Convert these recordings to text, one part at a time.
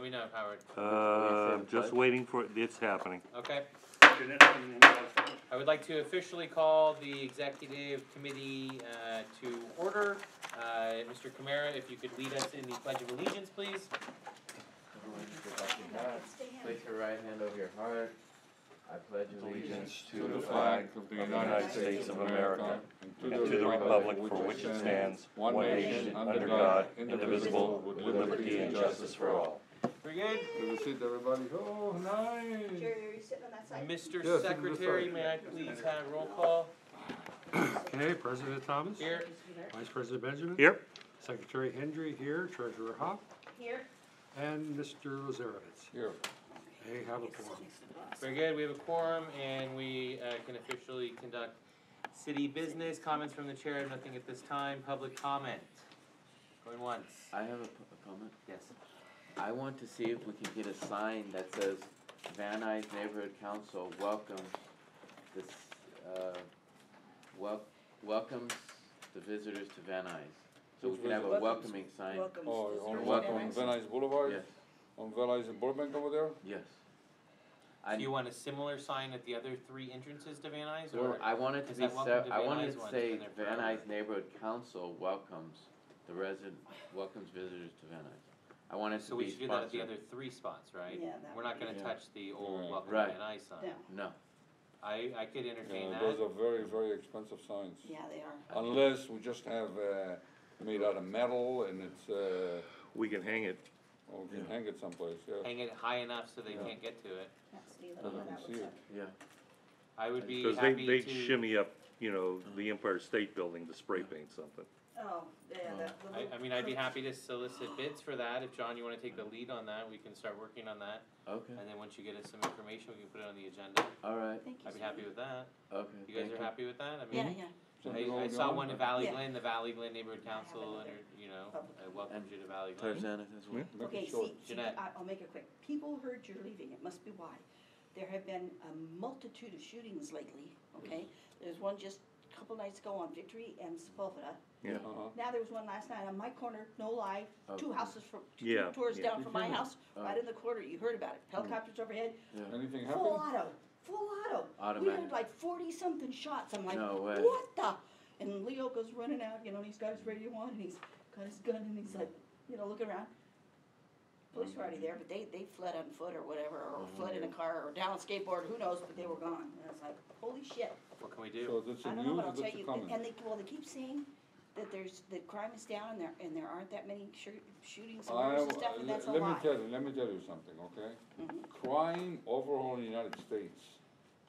Let me know, Howard. Just waiting for it, it's happening. Okay. I would like to officially call the executive committee to order. Mr. Camara, if you could lead us in the Pledge of Allegiance, please. Place your right hand over your heart. I pledge allegiance to the flag of the United States of America and to the republic for which it stands, one nation, under God, indivisible, with liberty and justice for all. Very good. Good to see everybody. Oh, nice. Jerry, are you sitting on that side? Mr. Yes, Secretary, may I please have roll call? Okay, President Thomas. Here. Vice President Benjamin. Here. Secretary Hendry here, Treasurer Hopp, Here. and Mr. Lazarevic. Here. They have a quorum. Very good. We have a quorum and we can officially conduct city business. Comments from the chair. I have nothing at this time. Public comment. Going once. I have a comment. Yes. I want to see if we can get a sign that says Van Nuys Neighborhood Council welcomes this, welcomes the visitors to Van Nuys. So we can have a welcoming sign. Oh, Or on welcome. Van Nuys Boulevard? Yes, On Van Nuys and Burbank over there? yes. Do you want a similar sign at the other three entrances to Van Nuys? Well, Or I wanted to is be, that welcome to I Van wanted Nuys to one? say It's been there Van forever. Nuys Neighborhood Council welcomes the welcomes visitors to Van Nuys. I want it So to we be should do that at the sponsored. other three spots, right? Yeah, that We're not would gonna be- touch the old Right. welcome Right. to Van Nuys sign. No. No, I could entertain Yeah, that. those are very, very expensive signs. Yeah, they are. Unless we just have, made out of metal and it's, We can hang it. or we can hang it someplace, yeah. Hang it high enough so they Yeah. can't get to it. That's the So other they one can that see looks it. like. yeah. I would be Because happy they to. shimmy up, the Empire State Building to spray paint something. Oh, yeah, the I mean, I'd be happy to solicit bids for that. If John, you wanna take the lead on that, we can start working on that. Okay, And then once you get us some information, we can put it on the agenda. alright, Thank you. I'd be happy with that. okay, You guys thank are happy with that? I Yeah, mean, yeah. Something I going saw on? one in Valley Yeah. Glen, the Valley Glen Neighborhood Council, and, welcomes you to Valley Glen. Tarzana as well. Make Okay, it short. see, Jeanette. I'll make it quick. People heard you're leaving, it must be why. There have been a multitude of shootings lately, okay? There's one just a couple nights ago on Victory and Sepulveda. Yeah. Uh-huh. Now there was one last night on my corner, no lie, two Okay. houses from, Yeah, two doors yeah. down from my house, Oh. right in the corner, you heard about it. Helicopters overhead, Yeah. Anything full happen? full auto. We Automatic. had like 40-something shots. I'm like, No way. what the? And Leo goes running out, and he's got his radio on, and he's got his gun, and he's like, looking around. Police were already there, but they fled on foot or whatever, or fled in a car, or down on a skateboard, who knows, but they were gone. And it's like, holy shit. What can we do? So that's I a don't know, news but or I'll tell that's a you, comment? and they keep saying that that crime is down, and there aren't that many shootings and murders and stuff, and that's a Let me lie. tell you something, okay? Mhm. Crime overall in the United States,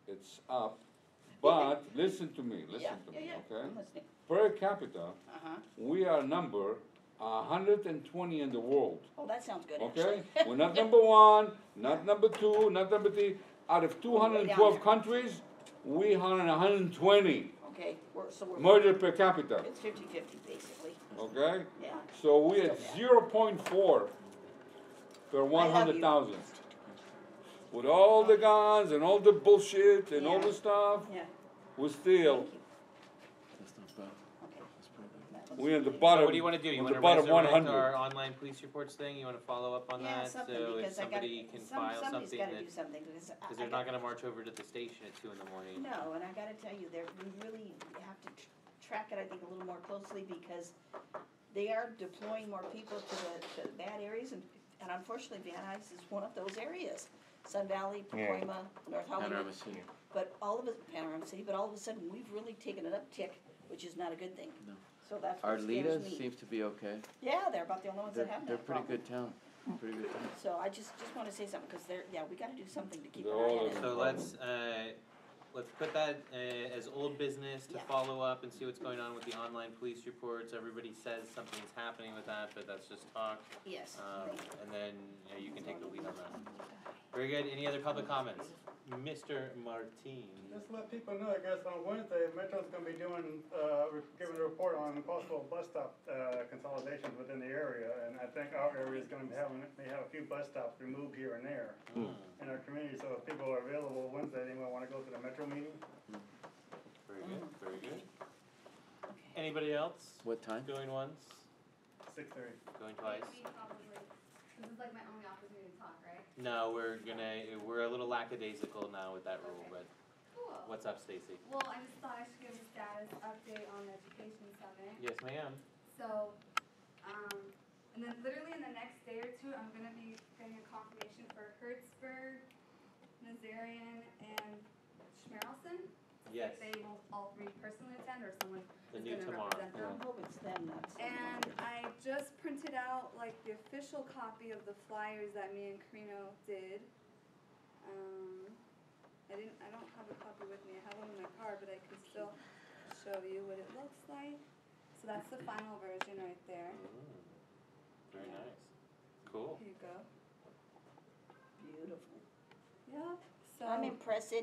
it's up, but listen to me, Yeah, okay? I'm listening. Per capita, Uh-huh. we are number 120 in the world, Oh, that sounds good, okay? actually. We're not number one, not number two, not number three. Out of 212 there. countries, we are in 120 Okay, we're. murder per capita, It's 50-50, basically. okay? Yeah. So we at Still bad. 0.4 per love you. 100,000. With all the guns and all the bullshit and all Yeah. the stuff, Yeah. we still, Thank you. That's not bad. Okay. That's pretty good. That looks we at the good. bottom, So what do you wanna do? You on wanna the bottom resurrect 100. our online police reports thing? You wanna follow up on Yeah, that? something, So if because I gotta, somebody can file somebody's something gotta that, do something, because cause they're not gonna march over to the station at 2 in the morning. No, and I gotta tell you, we really have to track it, I think, a little more closely, because they are deploying more people to the bad areas, and unfortunately, Van Nuys is one of those areas. Sun Valley, Pacoima, North Hollywood, Panorama City. but all of it, Panorama City, but all of a sudden, we've really taken an uptick, which is not a good thing. No. So that's Our what scares leaders me. seems to be okay. Yeah, they're about the only ones that have They're that pretty problem. good town, pretty good town. So I just wanna say something, cause we gotta do something to keep an They're eye all on in it. So let's put that as old business to Yeah. follow up and see what's going on with the online police reports. Everybody says something's happening with that, but that's just talk. Yes, thank you. And then, you can take the lead on that. Very good. Any other public comments? Mr. Martin. Just to let people know, I guess on Wednesday, Metro's gonna be doing, giving a report on possible bus stop, consolidations within the area, and I think our area is gonna may have a few bus stops removed here and there in our community, so if people are available Wednesday, anyone wanna go to the Metro meeting? Very good, very good. Anybody else? What time? Going once, 6:30. going twice? This is like my only opportunity to talk, right? No, we're a little lackadaisical now with that rule, but Cool. what's up, Stacy? Well, I just thought I should give a status update on the education summit. Yes, ma'am. So, and then literally in the next day or two, I'm gonna be getting a confirmation for Hertzberg, Nazarian, and Schmerelson. Yes. If they will all three personally attend, or someone The is new gonna tomorrow. represent them. I hope it's them, not someone. And I just printed out like the official copy of the flyers that me and Carino did. I don't have a copy with me, I have one in my car, but I can still show you what it looks like. So that's the final version right there. Very nice. Cool. Here you go. Beautiful. Yeah, so. I'm impressed.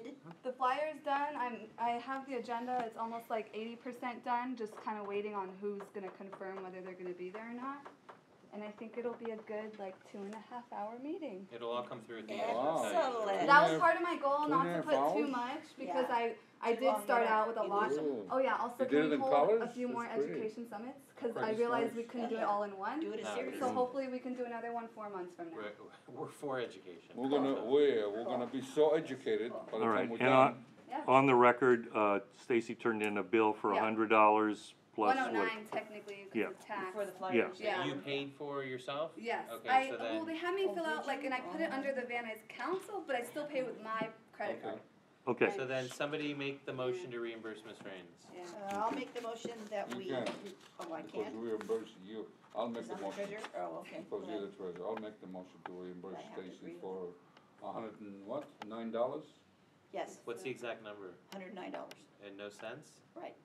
The flyer's done, I have the agenda, it's almost like 80% done, just kinda waiting on who's gonna confirm whether they're gonna be there or not. And I think it'll be a good, like, 2.5-hour meeting. It'll all come through at the end. Excellent. That was part of my goal, not to 2.5 put too hours? much, because Yeah. I Too did long, start yeah. out with a lot. Ooh. Oh yeah, also You can did we it in hold college? a few more That's great. education summits? Cause I Practice realized life. we couldn't do it Yeah. all in one. Do it a No, series. So hopefully we can do another one 4 months from now. We're for education. We're gonna be so educated by the All right, time we're and done. Yeah. on the record, Stacy turned in a bill for Yeah. $100 plus what? 109 technically, Yeah. because of tax. For the flyers. Yeah. You paid for yourself? Yes, Okay, so then. well, they had me Oh, fill did out, like, you? and I put it under the Van Nuys Council, but I still pay with my credit card. Okay, So then somebody make the motion to reimburse Ms. Raines. Yeah. I'll make the motion that You we, can. oh, I Because can't? we reimburse you, I'll make Is the that the motion. treasurer? Oh, okay. Because you're the treasurer, I'll make the motion to reimburse I have to agree Stacy with for $109? Yes, What's the exact number? $109, And no cents? right.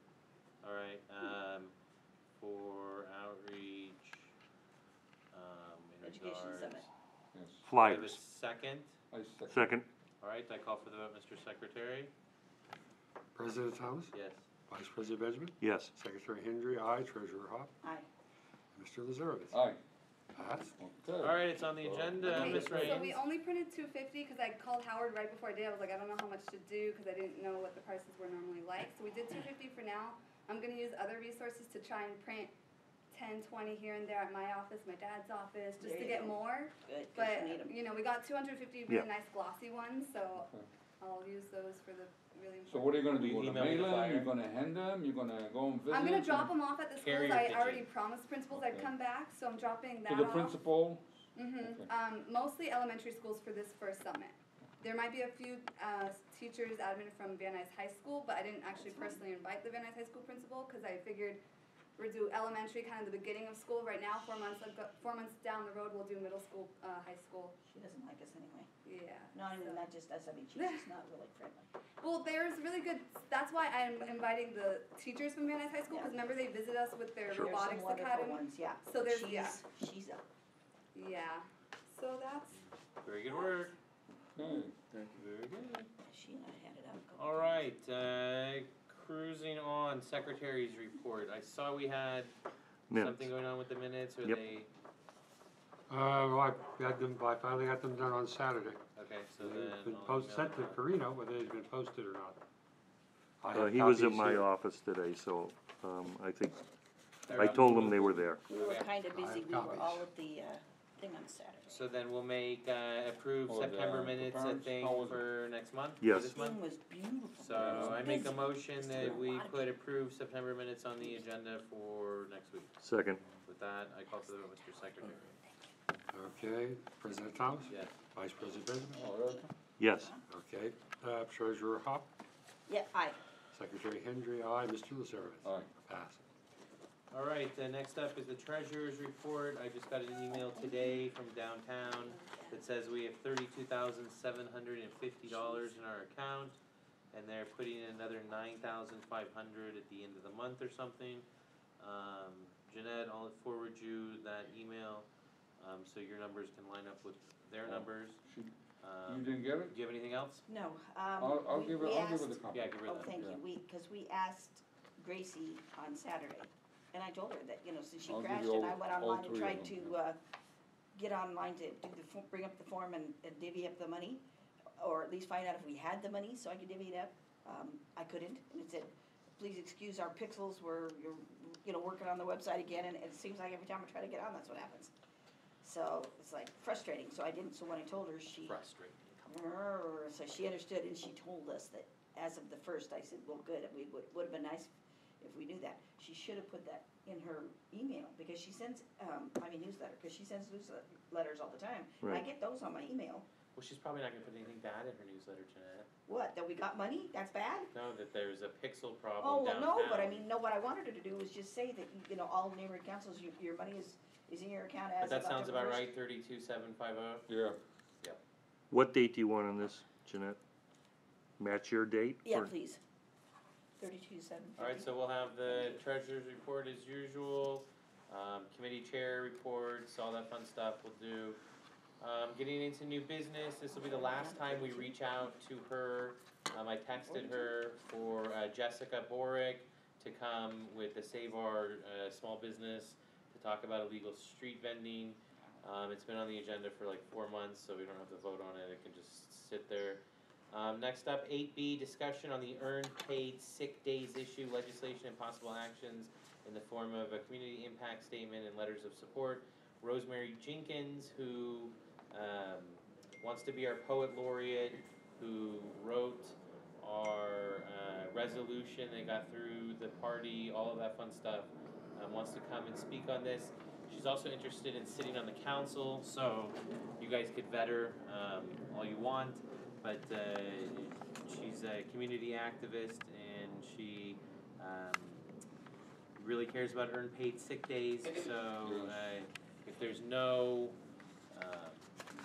All right, for outreach, in Education regards. Summit. Yes, Do I have a flyers. second? I Second, All right, I call for the vote, Mr. Secretary? President Thomas, Yes. Vice President Benjamin, yes. Secretary Hendry, aye, Treasurer Hop, Aye. Mr. Lazarevitz. Aye, Passed. okay. All right, it's on the agenda, Okay, Ms. so we Raines. only printed 250 because I called Howard right before I did. I was like, I don't know how much to do because I didn't know what the prices were normally like. So we did 250 for now. I'm gonna use other resources to try and print 10, 20 here and there at my office, my dad's office, just There to you get go. more. Good, 'cause But, you need 'em. you know, we got 250 Yeah. really nice glossy ones, so Okay. I'll use those for the really important. So what are you gonna do? Will you You're gonna email me the mail them, flyer? you're gonna hand them, you're gonna go and visit? I'm gonna drop them off at the schools. Carrier I pigeon. already promised principals I'd Okay. come back, so I'm dropping that To off. the principal? Mm-hmm. Okay. Mostly elementary schools for this first summit. There might be a few teachers, admin from Van Nuys High School, but I didn't actually personally invite the Van Nuys High School principal because I figured we'll do elementary kind of the beginning of school right now. 4 months down the road, we'll do middle school, high school. She doesn't like us anyway. Yeah. Not even, so- not just us, I mean, she's just not really friendly. Well, there's really good. That's why I'm inviting the teachers from Van Nuys High School because remember they visit us with their There's some robotics wonderful academy. ones, yeah. So there's- She's- yeah. She's up. Yeah. So that's. Very good work. Okay. Very good. She and I had it out a couple All times. right, cruising on, Secretary's report. I saw we had Minutes. something going on with the minutes, or Yep. they, Well, I finally got them done on Saturday. okay, so They've then. been I'll sent to email them. Carino, whether they've been posted or not. I have He was at copies my here. office today, so, I think, They're I up. told him they were there. We were Okay. kinda busy, have we were copies. all at the, thing on Saturday. So then we'll make, approve Oh, September the minutes, I parents, think, how was it? for next month? for Yes. This Thing month? was beautiful. So It was I make a busy. motion Just that a we lot of put approve September minutes on the agenda for next week. Second, With that, I call for the vote, Mr. Secretary. Okay, President Thomas, Yes. Vice President Benjamin, Oh, okay. yes. okay, Treasurer Hop, Yeah, aye. Secretary Hendry, aye, Mr. Lazarevitz. Aye. Passed. All right, next up is the treasurer's report. I just got an email today from downtown that says we have $32,750 in our account, and they're putting in another $9,500 at the end of the month or something. Jeanette, I'll forward you that email, so your numbers can line up with their numbers. She- Um, You didn't get it? Do you have anything else? No, I'll give her, we I'll give her asked- the copy. Yeah, give her Oh, that. thank Yeah. you, cause we asked Gracie on Saturday, and I told her that, since she I'll give crashed you and I all- went all online and three of tried them, to, get online to do bring up the form and divvy up the money, or at least find out if we had the money so I could divvy it up. I couldn't, and it said, please excuse our pixels, we're, working on the website again, and it seems like every time I try to get on, that's what happens. So it's like frustrating, so I didn't, so when I told her, she, Frustrating. so she understood and she told us that as of the first, I said, well, good, would've been nice if we knew that. She should have put that in her email, because she sends, newsletter, because she sends newsletters all the time. And I Right. get those on my email. Well, she's probably not gonna put anything bad in her newsletter, Jeanette. What, that we got money? That's bad? No, that there's a pixel Oh, problem well, downtown. no, but I mean, no, what I wanted her to do was just say that, you know, all neighborhood councils, your money is in your account as But of that sounds October about 1st. right, 32,750. Yeah. What date do you want on this, Jeanette? Match your date? Yeah, or- please. 32,750. Alright, so we'll have the treasurer's report as usual, committee chair reports, all that fun stuff we'll do. Getting into new business, this will be the last time we reach out to her. I texted her for Jessica Borick to come with the Save Our Small Business to talk about illegal street vending. It's been on the agenda for like 4 months, so we don't have to vote on it, it can just sit there. Next up, 8B, discussion on the earned paid sick days issue, legislation and possible actions in the form of a community impact statement and letters of support. Rosemary Jenkins, who wants to be our poet laureate, who wrote our resolution that got through the party, all of that fun stuff, wants to come and speak on this. She's also interested in sitting on the council, so you guys could vet her all you want, but she's a community activist and she really cares about earned paid sick days, so if there's no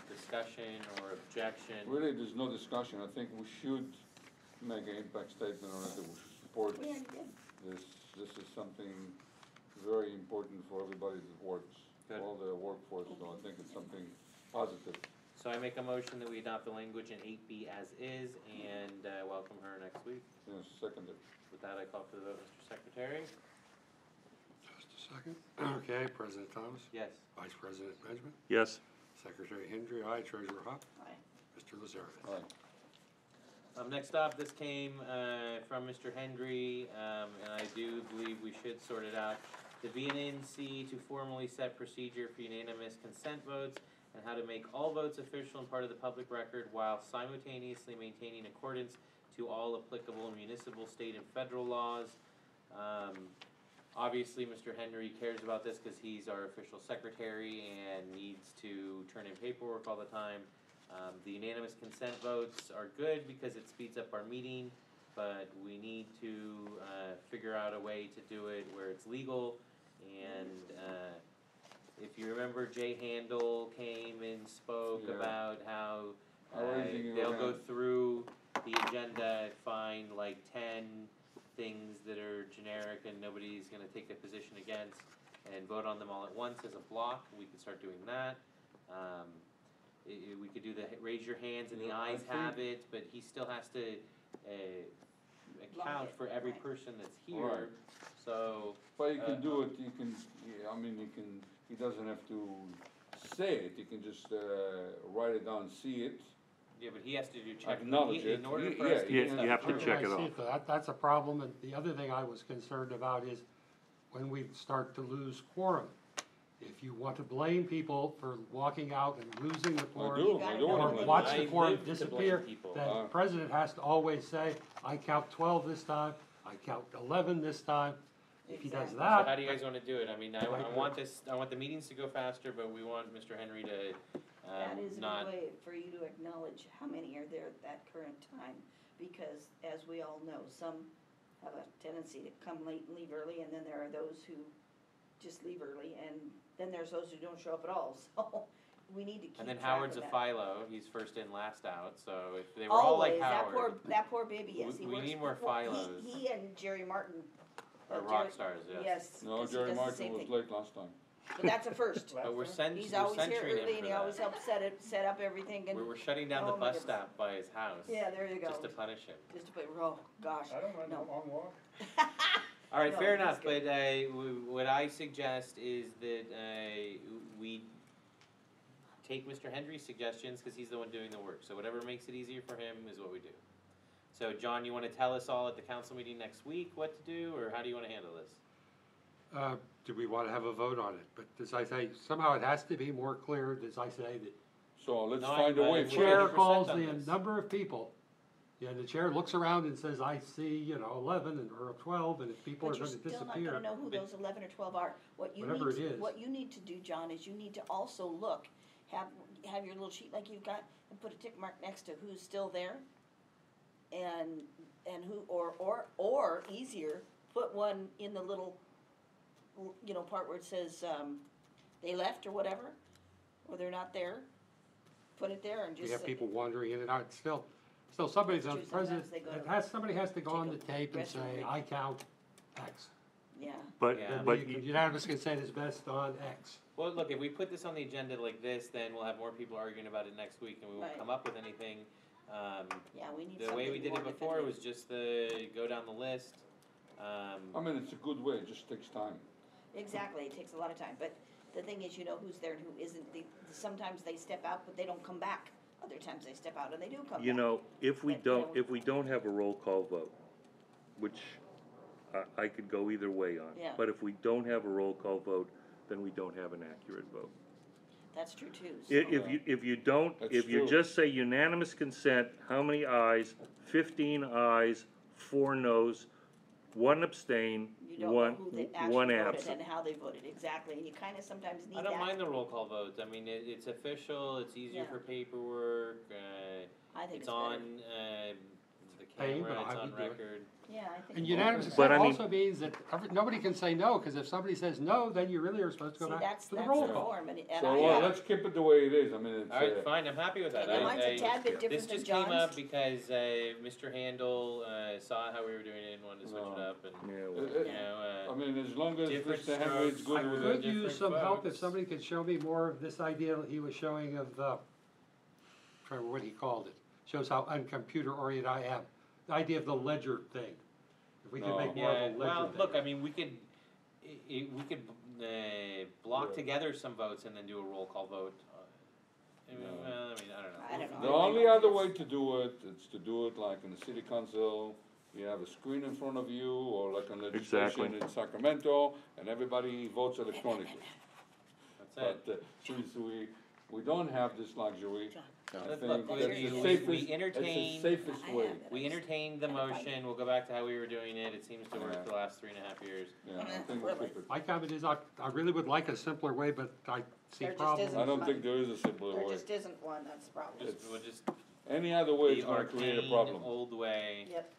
discussion or objection. Really, there's no discussion. I think we should make an impact statement on it, that we should support We already did. this. This is something very important for everybody that works, Good. all the workforce, so I think it's something positive. So I make a motion that we adopt the language in 8B as is and welcome her next week. Yes, seconded. With that, I call for the vote, Mr. Secretary. Just a second. Okay, President Thomas, Yes. Vice President Benjamin, Yes, Secretary Hendry, aye, Treasurer Huff, Aye. Mr. Lazare. Aye. Next up, this came from Mr. Hendry, and I do believe we should sort it out. The VNNC to formally set procedure for unanimous consent votes and how to make all votes official and part of the public record while simultaneously maintaining accordance to all applicable municipal, state, and federal laws. Obviously, Mr. Henry cares about this because he's our official secretary and needs to turn in paperwork all the time. The unanimous consent votes are good because it speeds up our meeting, but we need to figure out a way to do it where it's legal. And if you remember, Jay Handel came and spoke Yeah. about how Raising your they'll go hand. through the agenda and find like 10 things that are generic and nobody's gonna take a position against and vote on them all at once as a block. We could start doing that. We could do the raise your hands and the Yeah, I ayes have think- it, but he still has to Block account it, for every right. person that's Right. here. So, But you can do it, you can, yeah, I mean, he doesn't have to say it, he can just write it down, see it. yeah, but he has to do check. Acknowledge it. In order He- for us yeah, to you- get stuff you have to through. check it I see off. That's a problem, and the other thing I was concerned about is when we start to lose quorum. If you want to blame people for walking out and losing the I quorum, do, gotta I know do. when or they watch I the quorum live to blame disappear, people. the president has to always say, I count 12 this time, I count 11 this time. If he does Exactly. So how that, do you guys wanna do it? I mean, I want this, I want the meetings to go faster, but we want Mr. Henry to, That is a not, good way for you to acknowledge how many are there at that current time, because as we all know, some have a tendency to come late and leave early, and then there are those who just leave early, and then there's those who don't show up at all, so we need to keep and then track Howard's a of that. philo, he's first in, last out, so if they were all like Always, Howard, that poor baby, yes, he we works. need more well, philos. He and Jerry Martin. are Jerry- rock stars, yes. Yes, No, 'cause he Jerry does the Martin same was thing. late last time. But that's a first. But we're He's we're always here censuring early, him and for he always that. helps set up everything, and, We're shutting down the Oh my bus goodness. stop by his house. yeah, there you go. Just to punish him. Just to put, oh, gosh. I don't mind No. a long walk. Alright, No, fair that's enough, but what I suggest is that we take Mr. Hendry's suggestions, cause he's the one doing the work, so whatever makes it easier for him is what we do. So John, you wanna tell us all at the council meeting next week what to do, or how do you wanna handle this? Do we wanna have a vote on it? But as I say, somehow it has to be more clear, as I say, that So let's No, find a I- way I- the for chair it. calls 100% the on this. number of people. Yeah, the chair looks around and says, I see, 11 or 12, and if people are But you're gonna still not disappear. gonna know who But- those 11 or 12 are. Whatever it is. What you need to do, John, is you need to also look, have your little sheet like you've got, and put a tick mark next to who's still there. And who, or easier, put one in the little, part where it says, they left or whatever, or they're not there. Put it there and just We have say- people wandering in and out, still somebody's on That's true. president, Sometimes they go to somebody has to go on the take a tape and restroom say, break. I count X. Yeah, But, Yeah. Then but the you- unanimous consent is best on X. Well, look, if we put this on the agenda like this, then we'll have more people arguing about it next week and we won't Right. come up with anything. yeah, we need The something way we did more it before was definitive. just go down the list. I mean, it's a good way, it just takes time. Exactly, it takes a lot of time, but the thing is, you know who's there and who isn't. Sometimes they step out, but they don't come back. Other times they step out and they do come back. if we But, you know- if we don't have a roll call vote, which I could go either way on. Yeah. But if we don't have a roll call vote, then we don't have an accurate vote. That's true too. If you don't, That's if you true. just say unanimous consent, how many ayes? 15 ayes, 4 noes, 1 abstain, You don't know one who they actually one voted absent. and how they voted, exactly, and you kinda sometimes need I that. don't mind the roll call votes. I mean, it's official, it's easier Yeah. for paperwork, I think it's it's on, better. the Hey, camera, but it's I on would do it. record. Yeah, I think. And it's unanimous better. But consent I mean- also means that nobody can say no, because if somebody says no, then you really are supposed to See, go back that's to the the roll call. form, and So, I, let's keep it the way it is, I mean, it's, Alright, fine, I'm happy with that. yeah, mine's a tad bit This different than just came up John's. because, Mr. Handel, saw how we were doing it and wanted to switch it No. up and, Yeah, uh, well, you know, I mean, as long as different Mr. Henry is strokes good I with for it. could use different some help if folks. somebody could show me more of this idea he was showing of, trying to remember what he called it. Shows how uncomputer oriented I am. The idea of the ledger thing. If we could No. make more yeah, of a well, ledger look, I thing. mean, we could, block Yeah. together some votes and then do a roll call vote. I mean, No. well, I mean, I don't know. I don't know. The only other way to do it, is to do it like in the city council, you have a screen in front of you, or like in legislation Exactly. in Sacramento, and everybody votes electronically. That's it. But, since we don't have this luxury, I Look, think we- that's the we safest, entertain- that's the safest I way. have it. We entertained the motion, we'll go back to how we were doing it, it seems to work Yeah. for the last 3.5 years. Yeah, I think we'll keep it. My comment is, I really would like a simpler way, but I see There just problems. I don't think there is a simpler There way. just isn't one, that's the problem. We'll just, Any other way is the gonna create a arcane problem. old way. Yep,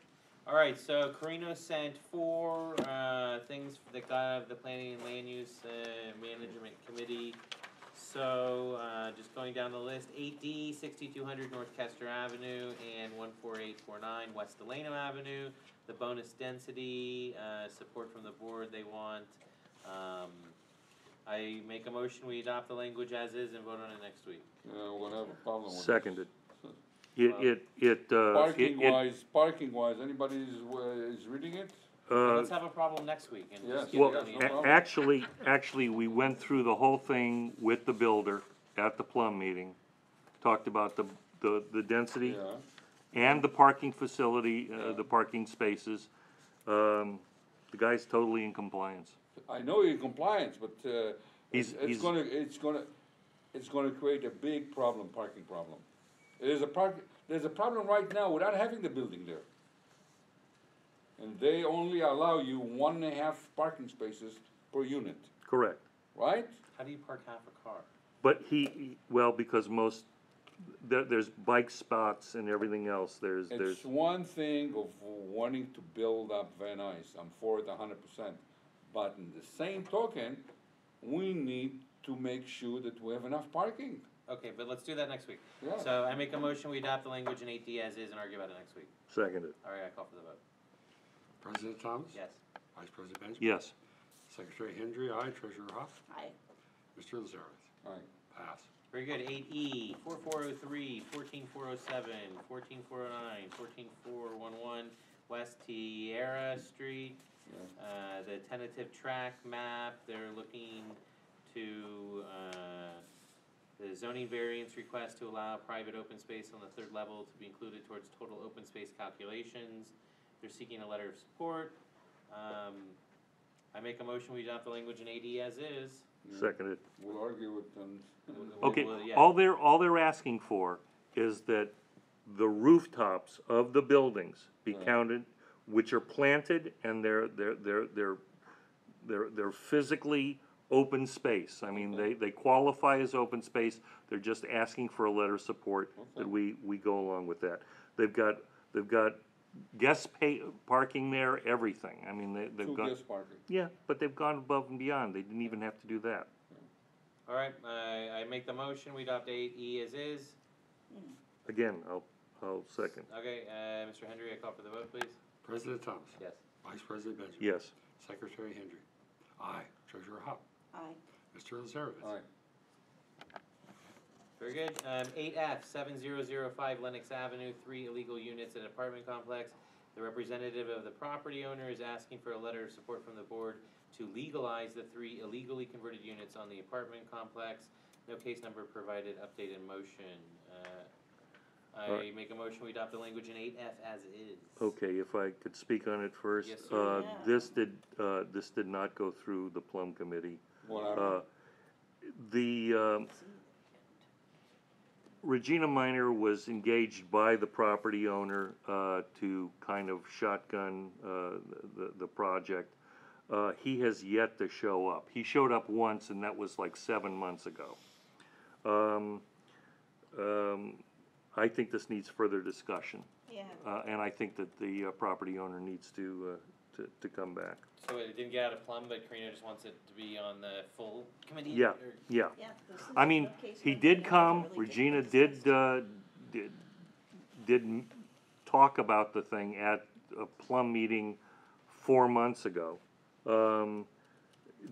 Alright, so Carino sent 4, things that got out of the Planning and Land Use, Management Committee. So, just going down the list, 8D, 6200 North Kester Avenue, and 14849 West Delano Avenue. The bonus density, support from the board they want. I make a motion, we adopt the language as is and vote on it next week. Yeah, we're gonna have a problem with it. seconded. Parking wise, anybody is reading it? Let's have a problem next week and just Yes. get Well, it on the no agenda. problem. actually, we went through the whole thing with the builder at the plum meeting. Talked about the density Yeah, and the parking facility, Yeah. the parking spaces. The guy's totally in compliance. I know you're in compliance, but, He's- it's he's- gonna create a big problem, parking problem. There's a problem right now without having the building there. And they only allow you 1.5 parking spaces per unit, Correct. right? How do you park half a car? But because there's bike spots and everything else, there's, It's one thing of wanting to build up Van Nuys, I'm for it 100%. But in the same token, we need to make sure that we have enough parking. Okay, but let's do that next week. Yeah. So I make a motion, we adopt the language in 8D as is and argue about it next week. seconded. Alright, I call for the vote. President Thomas? Yes. Vice President Benjamin? Yes. Secretary Hendry, aye. Treasurer Huff? I, Mr. Lazarus? All right. Pass. Very good. 8E, 4403, 14407, 14409, 14411, West Tierra Street. Yeah. The tentative track map, they're looking to, the zoning variance request to allow private open space on the 3rd level to be included towards total open space calculations. They're seeking a letter of support. I make a motion, we adopt the language in 8E as is. Seconded. We'll argue with them. Okay, Well, yeah. all they're asking for is that the rooftops of the buildings be Right. counted, which are planted and they're physically open space. I mean, they qualify as open space, they're just asking for a letter of support that we go along with that. They've got guest parking there, everything. I mean, they've Two got, guest parking. yeah, but they've gone above and beyond, they didn't even have to do that. All right, I make the motion, we adopt 8E as is. Again, I'll second. Okay, Mr. Hendry, I call for the vote, please. President Thomas. Yes. Vice President Benjamin. Yes. Secretary Hendry. Aye. Treasurer Hop. Aye. Mr. Lazarevich. Aye. Very good. 8F, 7005 Lenox Avenue, 3 illegal units in an apartment complex. The representative of the property owner is asking for a letter of support from the board to legalize the 3 illegally converted units on the apartment complex. No case number provided, updated motion. I make a motion, we adopt the language in 8F as is. Okay, if I could speak on it first. Yes, sir. Yeah. This did not go through the Plum Committee. What happened? The, Regina Minor was engaged by the property owner, to kind of shotgun, the project. He has yet to show up. He showed up once and that was like 7 months ago. I think this needs further discussion, Yeah. and I think that the property owner needs to come back. So it didn't get out of Plum, but Karina just wants it to be on the full committee? Yeah, or- yeah. Yeah. there's I mean, no case he number, did and come, it's really Regina difficult to did talk about the thing at a Plum meeting 4 months ago.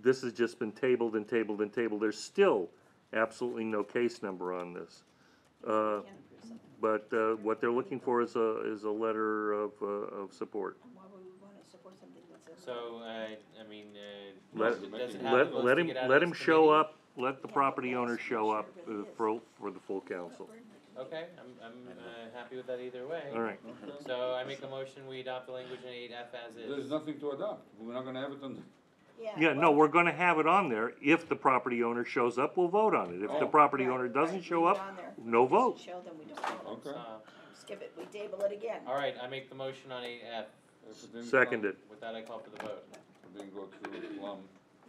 This has just been tabled and tabled and tabled. There's still absolutely no case number on this. Can't approve something. But what they're looking for is a letter of support. Why would we wanna support something that's? So, I mean, Let- it doesn't have votes Let to him, get out of let this him show committee? up, let the Yeah, property but owner that's show not up sure what it is. for the full council. Okay, I'm happy with that either way. All right, So I make a motion, we adopt the language in 8F as There's is. nothing to adopt. We're not gonna have it on the. yeah, no, we're gonna have it on there. If the property owner shows up, we'll vote on it. If the Oh. property owner doesn't show up, no vote. Show them we don't vote. Okay. Skip it, we table it again. All right, I make the motion on 8F. If it didn't Seconded. With that, I call for the vote. come- It didn't go through Plum.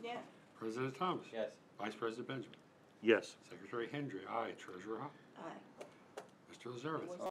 Yeah. President Thomas. Yes. Vice President Benjamin. Yes. Secretary Hendry. Aye. Treasurer Hop. Aye. Mr. Lazarevich.